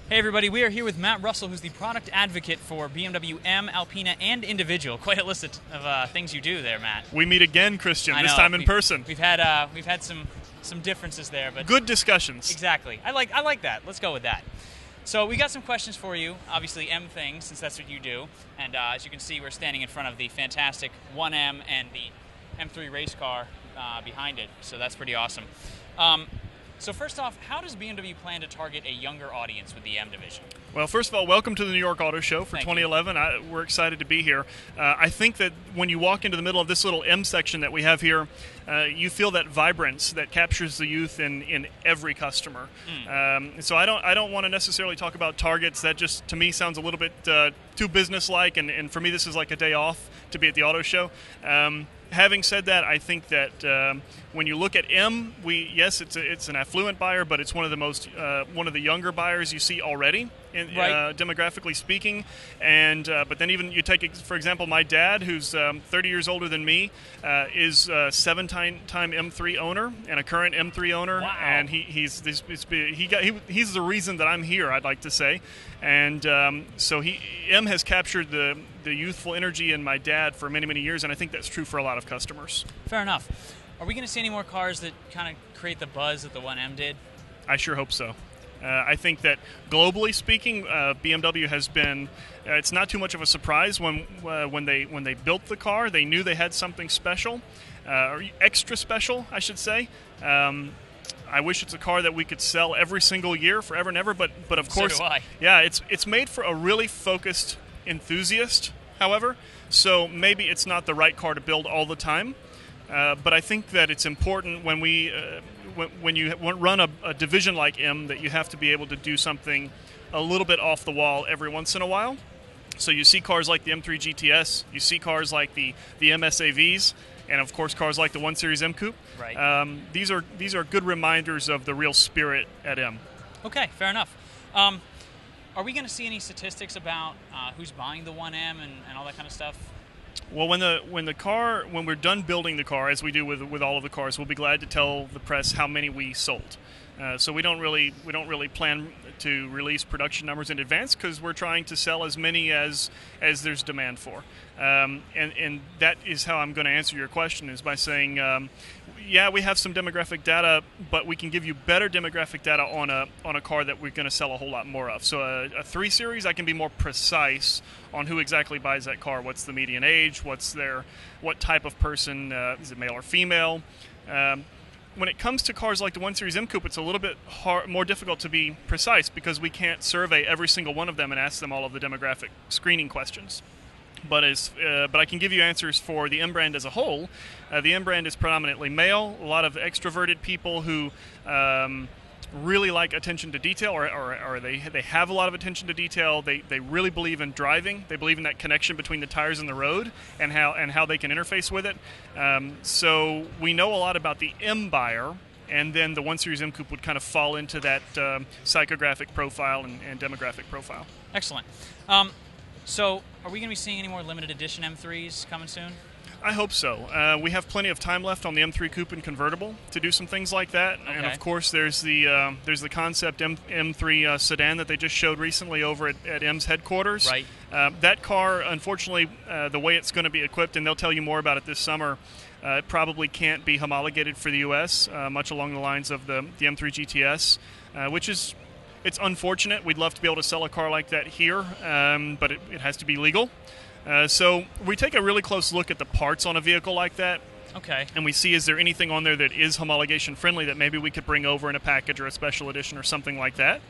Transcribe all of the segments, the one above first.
Hey everybody, we are here with Matt Russell, who's the product advocate for BMW M, ALPINA, and Individual. Quite a list of things you do there, Matt. We meet again, Christian, this time in person. We've had some differences there, but good discussions. Exactly. I like that. Let's go with that. So we got some questions for you, obviously M things, since that's what you do. And as you can see, we're standing in front of the fantastic 1M and the M3 race car behind it, so that's pretty awesome. So first off, how does BMW plan to target a younger audience with the M division? Well, first of all, welcome to the New York Auto Show for 2011. We're excited to be here. I think that when you walk into the middle of this little M section that we have here, you feel that vibrance that captures the youth in every customer. So I don't want to necessarily talk about targets. That just, to me, sounds a little bit too business-like, and for me, this is like a day off to be at the auto show. Having said that, I think that when you look at M, yes, it's an affluent buyer, but it's one of the younger buyers you see already, demographically speaking. And but then even you take, for example, my dad, who's 30 years older than me, is a 7-time M3 owner and a current M3 owner, and he's the reason that I'm here, I'd like to say. And so M has captured the youthful energy in my dad for many, many years, and I think that's true for a lot of customers. Fair enough. Are we going to see any more cars that kind of create the buzz that the 1M did? I sure hope so. I think that globally speaking, BMW has been. It's not too much of a surprise when they built the car. They knew they had something special, or extra special, I should say. I wish it's a car that we could sell every single year, forever and ever. But of course, so do I. Yeah, it's made for a really focused enthusiast. However, so maybe it's not the right car to build all the time. But I think that it's important when you run a division like M that you have to be able to do something a little bit off the wall every once in a while. So you see cars like the M3 GTS, you see cars like the MSAVs, and of course cars like the 1 Series M Coupe. Right. These are good reminders of the real spirit at M. Okay, fair enough. Are we going to see any statistics about who's buying the 1M and all that kind of stuff? Well, when we're done building the car, as we do with all of the cars, we'll be glad to tell the press how many we sold. So we don't really plan to release production numbers in advance because we're trying to sell as many as there's demand for. And that is how I'm going to answer your question, is by saying, yeah, we have some demographic data, but we can give you better demographic data on a car that we're going to sell a whole lot more of. So a 3 Series, I can be more precise on who exactly buys that car. What's the median age? What type of person? Is it male or female? When it comes to cars like the 1 Series M Coupe, it's a little bit more difficult to be precise because we can't survey every single one of them and ask them all of the demographic screening questions. But I can give you answers for the M brand as a whole. The M brand is predominantly male, a lot of extroverted people who really like attention to detail, or they have a lot of attention to detail. They really believe in driving. They believe in that connection between the tires and the road and how they can interface with it. So we know a lot about the M buyer, and then the 1 Series M Coupe would kind of fall into that psychographic profile and demographic profile. Excellent. So are we going to be seeing any more limited edition M3s coming soon? I hope so. We have plenty of time left on the M3 Coupe and convertible to do some things like that. Okay. And of course, there's the concept M3 sedan that they just showed recently over at M's headquarters. Right. That car, unfortunately, the way it's going to be equipped, and they'll tell you more about it this summer, it probably can't be homologated for the U.S., much along the lines of the M3 GTS, which is... It's unfortunate. We'd love to be able to sell a car like that here, but it has to be legal. So we take a really close look at the parts on a vehicle like that. Okay. And we see, is there anything on there that is homologation friendly that maybe we could bring over in a package or a special edition or something like that.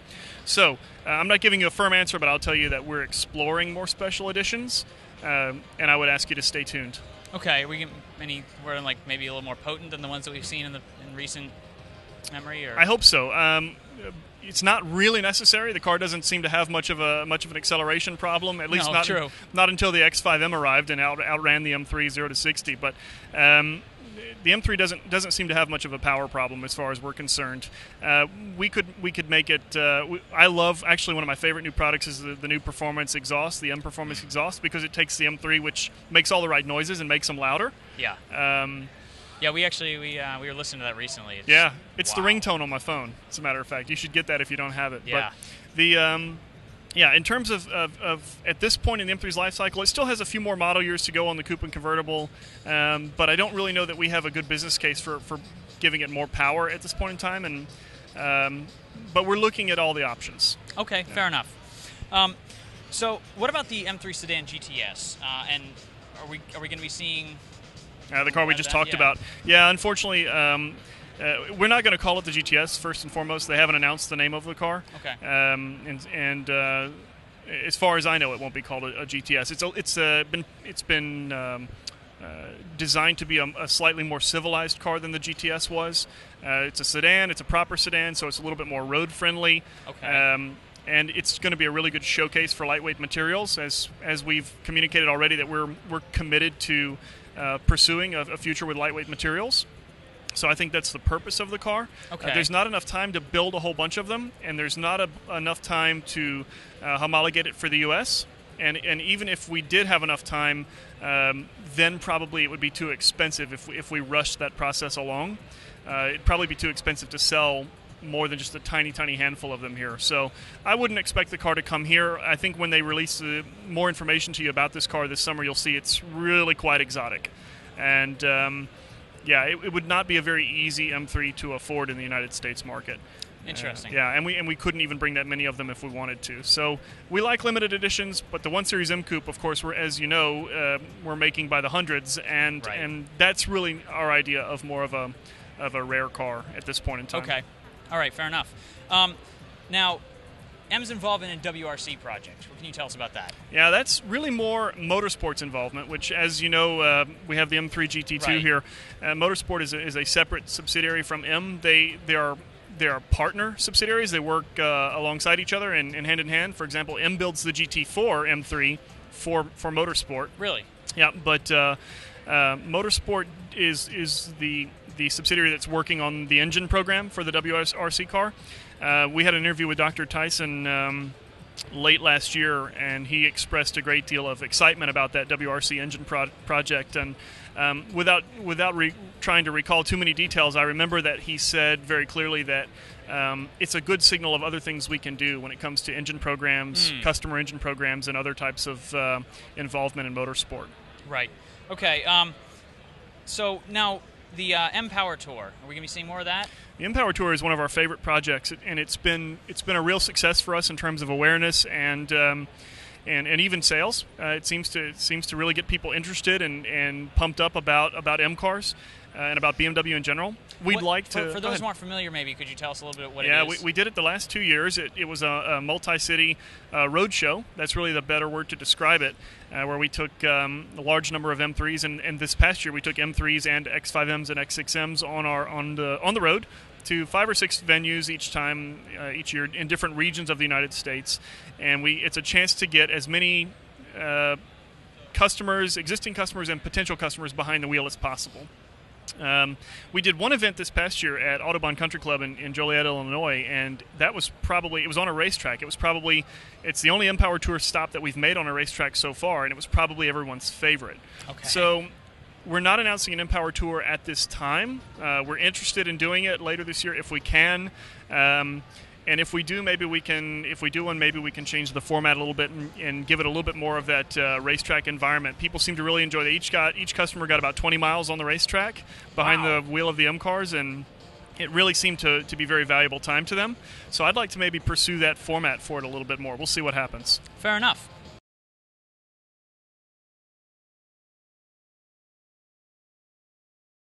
So I'm not giving you a firm answer, but I'll tell you that we're exploring more special editions, and I would ask you to stay tuned. Okay. We're like maybe a little more potent than the ones that we've seen in recent memory, or? I hope so. It's not really necessary. The car doesn't seem to have much of an acceleration problem. At least not until the X5M arrived and outran the M3 0 to 60. But the M3 doesn't seem to have much of a power problem as far as we're concerned. We could make it. I love, actually, one of my favorite new products is the new performance exhaust, the M Performance exhaust, because it takes the M3, which makes all the right noises and makes them louder. Yeah. Yeah, we were listening to that recently. It's the ringtone on my phone, as a matter of fact. You should get that if you don't have it. Yeah. But the in terms of at this point in the M3's life cycle, it still has a few more model years to go on the coupe and convertible, but I don't really know that we have a good business case for giving it more power at this point in time, and but we're looking at all the options. Okay, fair enough. So what about the M3 sedan GTS? And are we going to be seeing the car we just talked about? Yeah, unfortunately, we're not going to call it the GTS. First and foremost, they haven't announced the name of the car. Okay. And as far as I know, it won't be called a GTS. It's been designed to be a slightly more civilized car than the GTS was. It's a sedan. It's a proper sedan, so it's a little bit more road friendly. Okay. And it's going to be a really good showcase for lightweight materials, as we've communicated already that we're committed to pursuing a future with lightweight materials. So I think that's the purpose of the car. Okay. There's not enough time to build a whole bunch of them, and there's not enough time to homologate it for the U.S. And even if we did have enough time, then probably it would be too expensive if we rushed that process along. It'd probably be too expensive to sell more than just a tiny handful of them here. So I wouldn't expect the car to come here. I think when they release more information to you about this car this summer, you'll see it's really quite exotic. And it would not be a very easy M3 to afford in the United States market. Interesting. And we couldn't even bring that many of them if we wanted to. So we like limited editions, but the 1 Series M Coupe, of course, as you know, we're making by the hundreds, and right. and that's really our idea of more of a rare car at this point in time. Okay. All right, fair enough. Now, M's involved in a WRC project. What can you tell us about that? Yeah, that's really more motorsports involvement, which, as you know, we have the M3 GT2 right. here. Motorsport is a separate subsidiary from M. They are partner subsidiaries. They work alongside each other and hand in hand. For example, M builds the GT4 M3 for Motorsport. Really? Yeah, but Motorsport is the subsidiary that's working on the engine program for the WRC car. We had an interview with Dr. Tyson late last year, and he expressed a great deal of excitement about that WRC engine project. And without trying to recall too many details, I remember that he said very clearly that it's a good signal of other things we can do when it comes to engine programs, customer engine programs, and other types of involvement in motorsport. Right. Okay. So now, the M-Power Tour, are we going to be seeing more of that? The M-Power Tour is one of our favorite projects, and it's been a real success for us in terms of awareness and even sales. It seems to really get people interested and pumped up about M cars and about BMW in general. We'd like to... For those who aren't familiar, maybe, could you tell us a little bit what it is? Yeah, we did it the last 2 years. It was a multi-city road show. That's really the better word to describe it, where we took a large number of M3s, and this past year we took M3s and X5Ms and X6Ms on the road to 5 or 6 venues each year in different regions of the United States. And it's a chance to get as many existing customers and potential customers behind the wheel as possible. We did one event this past year at Autobahn Country Club in Joliet, Illinois, and that was it was on a racetrack. It's the only M-Power Tour stop that we've made on a racetrack so far, and it was probably everyone's favorite. Okay. So we're not announcing an M-Power Tour at this time. We're interested in doing it later this year if we can. And if we do, maybe we can. If we do one, maybe we can change the format a little bit and give it a little bit more of that racetrack environment. People seem to really enjoy that. Each customer got about 20 miles on the racetrack behind the wheel of the M cars, and it really seemed to be very valuable time to them. So I'd like to maybe pursue that format for it a little bit more. We'll see what happens. Fair enough.